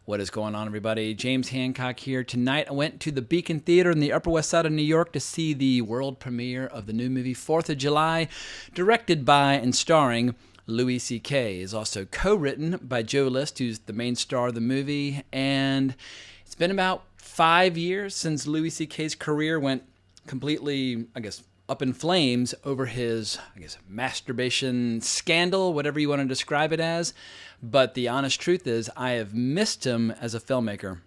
What is going on, everybody? James Hancock here. Tonight, I went to the Beacon Theater in the Upper West Side of New York to see the world premiere of the new movie 4th of July, directed by and starring Louis C.K. It's also co-written by Joe List, who's the main star of the movie, and it's been about 5 years since Louis C.K.'s career went completely, up in flames over his, masturbation scandal, whatever you want to describe it as. But the honest truth is, I have missed him as a filmmaker.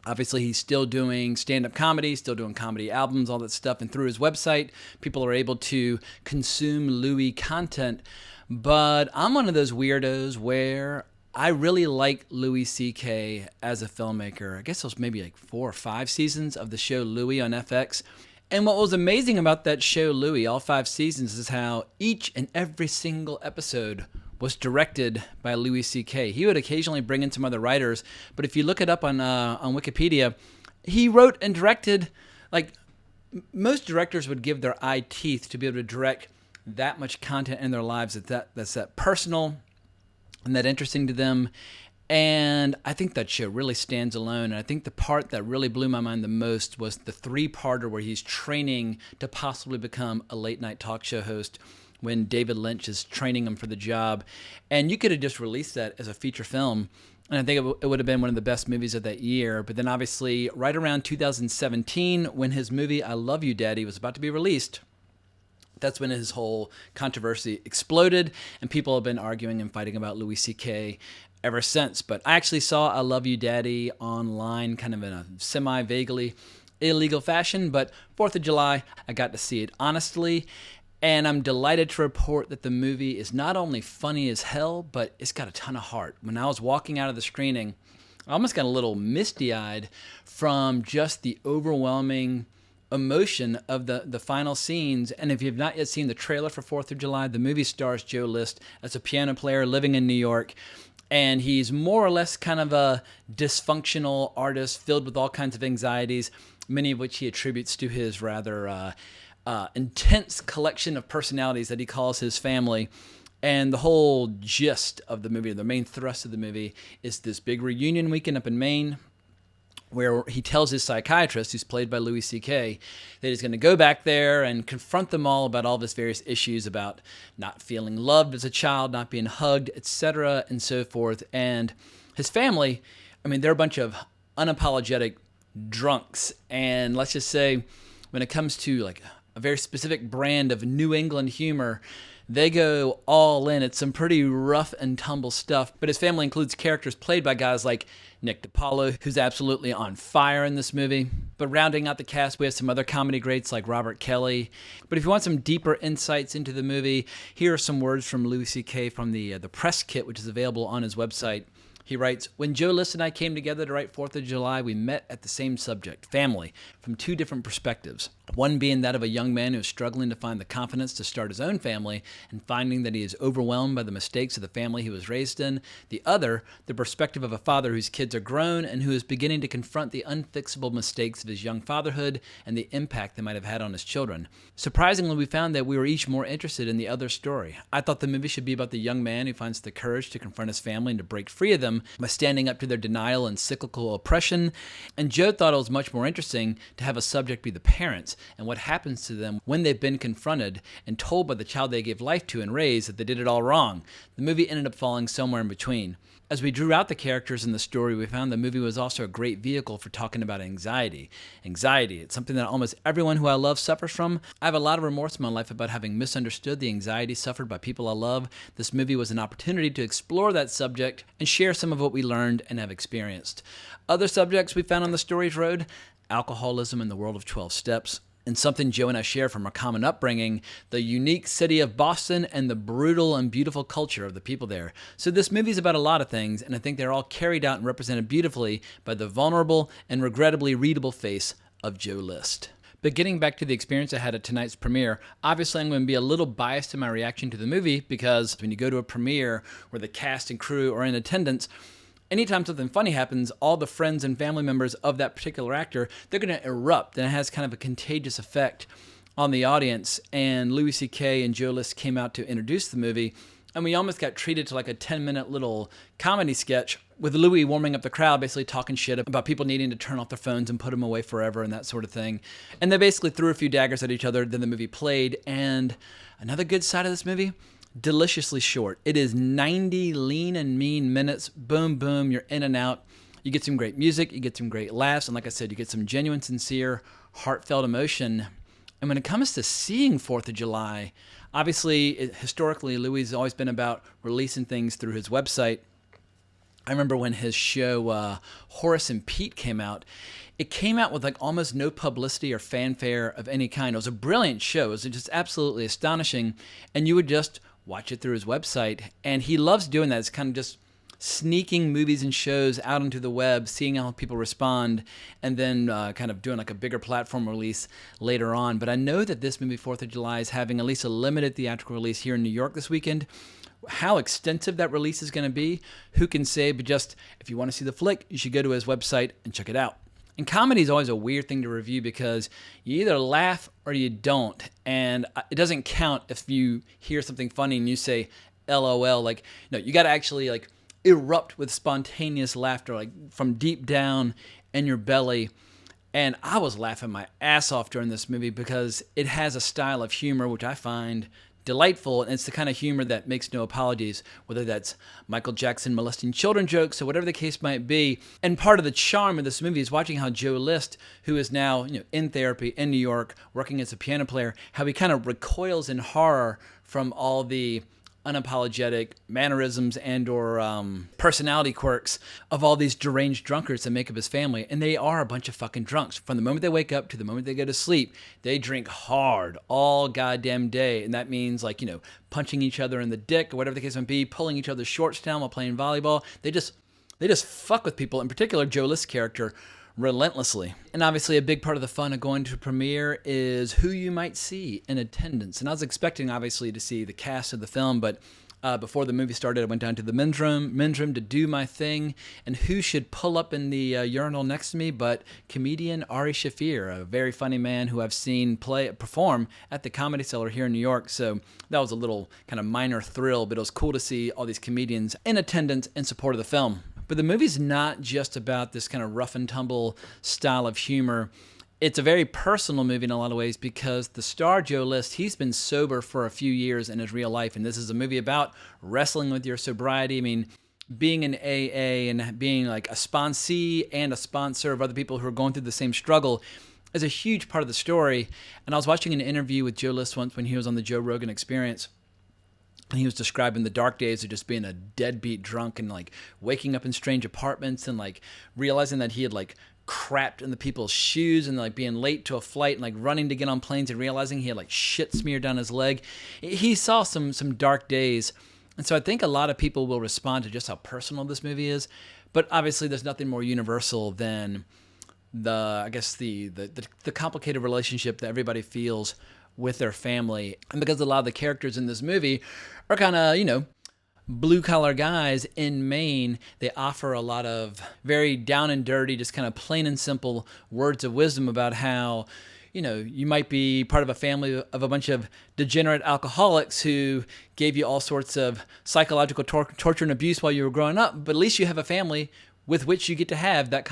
Obviously, he's still doing stand-up comedy, still doing comedy albums, all that stuff. And through his website, people are able to consume Louis content. But I'm one of those weirdos where I really like Louis C.K. as a filmmaker. I guess it was maybe like 4 or 5 seasons of the show Louis on FX. And what was amazing about that show, Louis, all 5 seasons, is how each and every single episode was directed by Louis C.K. He would occasionally bring in some other writers, but if you look it up on Wikipedia, he wrote and directed, like most directors would give their eye teeth to be able to direct that much content in their lives that's that personal and that interesting to them. And I think that show really stands alone. And I think the part that really blew my mind the most was the 3-parter where he's training to possibly become a late-night talk show host when David Lynch is training him for the job. And you could have just released that as a feature film, and I think it would have been one of the best movies of that year. But then obviously, right around 2017, when his movie I Love You, Daddy was about to be released, that's when his whole controversy exploded, and people have been arguing and fighting about Louis C.K. ever since. But I actually saw I Love You, Daddy online, kind of in a semi-vaguely illegal fashion. But 4th of July, I got to see it honestly, and I'm delighted to report that the movie is not only funny as hell, but it's got a ton of heart. When I was walking out of the screening, I almost got a little misty-eyed from just the overwhelming emotion of the final scenes. And if you've not yet seen the trailer for 4th of July, the movie stars Joe List as a piano player living in New York. And he's more or less kind of a dysfunctional artist filled with all kinds of anxieties, many of which he attributes to his rather intense collection of personalities that he calls his family. And the whole gist of the movie, the main thrust of the movie, is this big reunion weekend up in Maine, where he tells his psychiatrist, who's played by Louis C.K., that he's going to go back there and confront them all about all of his various issues about not feeling loved as a child, not being hugged, etc., and so forth. And his family, they're a bunch of unapologetic drunks. And let's just say, when it comes to like a very specific brand of New England humor, they go all in. It's some pretty rough and tumble stuff. But his family includes characters played by guys like Nick DiPaolo, who's absolutely on fire in this movie. But rounding out the cast, we have some other comedy greats like Robert Kelly. But if you want some deeper insights into the movie, here are some words from Louis C.K. from the press kit, which is available on his website. He writes, "When Joe List and I came together to write 4th of July, we met at the same subject, family, from 2 different perspectives. One being that of a young man who is struggling to find the confidence to start his own family and finding that he is overwhelmed by the mistakes of the family he was raised in. The other, the perspective of a father whose kids are grown and who is beginning to confront the unfixable mistakes of his young fatherhood and the impact they might have had on his children. Surprisingly, we found that we were each more interested in the other's story. I thought the movie should be about the young man who finds the courage to confront his family and to break free of them by standing up to their denial and cyclical oppression. And Joe thought it was much more interesting to have a subject be the parents and what happens to them when they've been confronted and told by the child they gave life to and raised that they did it all wrong. The movie ended up falling somewhere in between. As we drew out the characters in the story, we found the movie was also a great vehicle for talking about anxiety. Anxiety, it's something that almost everyone who I love suffers from. I have a lot of remorse in my life about having misunderstood the anxiety suffered by people I love. This movie was an opportunity to explore that subject and share some of what we learned and have experienced. Other subjects we found on the story's road: alcoholism in the world of 12 steps, and something Joe and I share from our common upbringing, the unique city of Boston and the brutal and beautiful culture of the people there. So this movie is about a lot of things, and I think they're all carried out and represented beautifully by the vulnerable and regrettably readable face of Joe List. But getting back to the experience I had at tonight's premiere, obviously I'm going to be a little biased in my reaction to the movie, because when you go to a premiere where the cast and crew are in attendance, anytime something funny happens, all the friends and family members of that particular actor, they're going to erupt, and it has kind of a contagious effect on the audience. And Louis C.K. and Joe List came out to introduce the movie, And we almost got treated to like a 10-minute little comedy sketch with Louis warming up the crowd, basically talking shit about people needing to turn off their phones and put them away forever and that sort of thing. And they basically threw a few daggers at each other, then the movie played. And another good side of this movie, deliciously short. It is 90 lean and mean minutes. Boom, boom, you're in and out. You get some great music, you get some great laughs, and like I said, you get some genuine, sincere, heartfelt emotion. And when it comes to seeing 4th of July, obviously, historically, Louis has always been about releasing things through his website. I remember when his show Horace and Pete came out, it came out with like almost no publicity or fanfare of any kind. It was a brilliant show. It was just absolutely astonishing. And you would just watch it through his website. And he loves doing that. It's kind of just sneaking movies and shows out onto the web, seeing how people respond, and then kind of doing like a bigger platform release later on. But I know that this movie, 4th of July, is having at least a limited theatrical release here in New York this weekend. How extensive that release is going to be, who can say, but just if you want to see the flick, you should go to his website and check it out. And comedy is always a weird thing to review because you either laugh or you don't. And it doesn't count if you hear something funny and you say, LOL. Like, no, you got to actually like erupt with spontaneous laughter, like from deep down in your belly. And I was laughing my ass off during this movie because it has a style of humor which I find delightful, and it's the kind of humor that makes no apologies, whether that's Michael Jackson molesting children jokes or whatever the case might be. And part of the charm of this movie is watching how Joe List, who is now in therapy in New York, working as a piano player, how he kind of recoils in horror from all the unapologetic mannerisms and or personality quirks of all these deranged drunkards that make up his family. And they are a bunch of fucking drunks. From the moment they wake up to the moment they go to sleep, they drink hard all goddamn day. And that means like, punching each other in the dick or whatever the case might be, pulling each other's shorts down while playing volleyball. They just fuck with people, in particular Joe List's character, relentlessly. And obviously a big part of the fun of going to a premiere is who you might see in attendance. And I was expecting obviously to see the cast of the film, but before the movie started, I went down to the men's room to do my thing. And who should pull up in the urinal next to me but comedian Ari Shaffir, a very funny man who I've seen perform at the Comedy Cellar here in New York. So that was a little kind of minor thrill, but it was cool to see all these comedians in attendance in support of the film. But the movie's not just about this kind of rough and tumble style of humor. It's a very personal movie in a lot of ways because the star Joe List, he's been sober for a few years in his real life, and this is a movie about wrestling with your sobriety. I mean, being in AA and being like a sponsee and a sponsor of other people who are going through the same struggle is a huge part of the story. And I was watching an interview with Joe List once when he was on the Joe Rogan Experience. And he was describing the dark days of just being a deadbeat drunk and like waking up in strange apartments and like realizing that he had like crapped in the people's shoes and like being late to a flight and like running to get on planes and realizing he had like shit smeared down his leg. He saw some dark days. And so I think a lot of people will respond to just how personal this movie is. But obviously there's nothing more universal than the complicated relationship that everybody feels with their family. And because a lot of the characters in this movie are kind of, blue-collar guys in Maine, they offer a lot of very down and dirty, just kind of plain and simple words of wisdom about how, you might be part of a family of a bunch of degenerate alcoholics who gave you all sorts of psychological torture and abuse while you were growing up, but at least you have a family with which you get to have that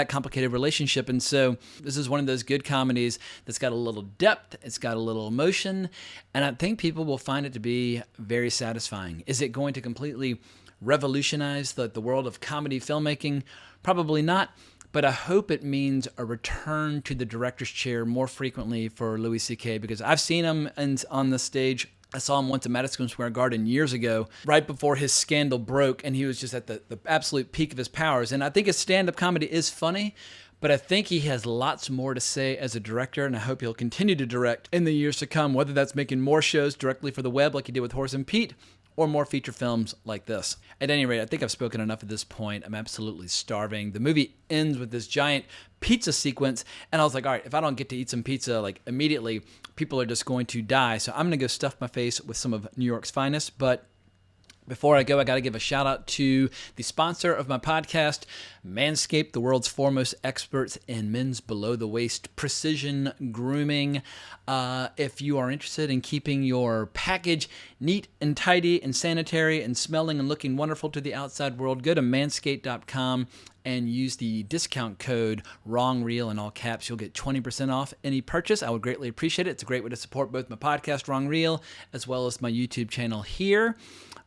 complicated relationship. And so this is one of those good comedies that's got a little depth, it's got a little emotion, and I think people will find it to be very satisfying. Is it going to completely revolutionize the world of comedy filmmaking? Probably not, but I hope it means a return to the director's chair more frequently for Louis C.K. because I've seen him on the stage. I saw him once at Madison Square Garden years ago, right before his scandal broke, and he was just at the absolute peak of his powers. And I think his stand-up comedy is funny, but I think he has lots more to say as a director, and I hope he'll continue to direct in the years to come, whether that's making more shows directly for the web like he did with Horace and Pete, or more feature films like this. At any rate, I think I've spoken enough at this point. I'm absolutely starving. The movie ends with this giant pizza sequence, and I was like, all right, if I don't get to eat some pizza like immediately, people are just going to die. So I'm going to go stuff my face with some of New York's finest, but Before I go, I got to give a shout out to the sponsor of my podcast, Manscaped, the world's foremost experts in men's below the waist precision grooming. If you are interested in keeping your package neat and tidy and sanitary and smelling and looking wonderful to the outside world, go to manscaped.com and use the discount code WrongReel in all caps. You'll get 20% off any purchase. I would greatly appreciate it. It's a great way to support both my podcast, Wrong Reel, as well as my YouTube channel here.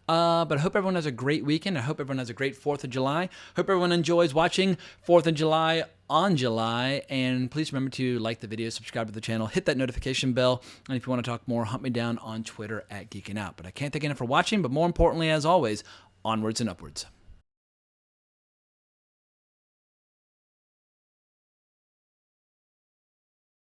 But I hope everyone has a great weekend. I hope everyone has a great 4th of July. Hope everyone enjoys watching 4th of July on July. And please remember to like the video, subscribe to the channel, hit that notification bell. And if you want to talk more, hunt me down on Twitter @GeekinOut. But I can't thank you enough for watching. But more importantly, as always, onwards and upwards.